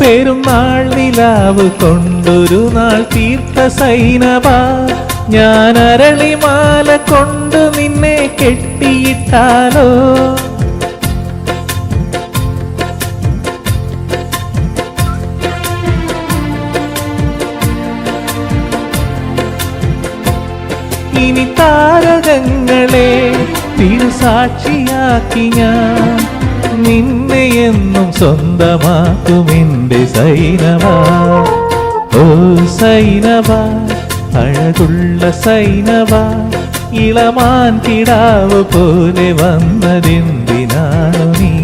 പെരുന്നാൾ നിലാവ് കൊണ്ടൊരു നാൾ തീർത്ത സൈനവ, ഞാൻ അരളിമാല കൊണ്ട് നിന്നെ കെട്ടിയിട്ടാലോ? ഇനി താരകങ്ങളെ തിരുസാക്ഷിയാക്കി ഞാൻ നിന്നെ എന്നും സ്വന്തമാക്കും എൻ്റെ സൈനവ. ഓ സൈനവ, അഴകുള്ള സൈനവ, ഇളമാൻ കിടാവ് പോലെ വന്നതെന്തിനാണു നീ?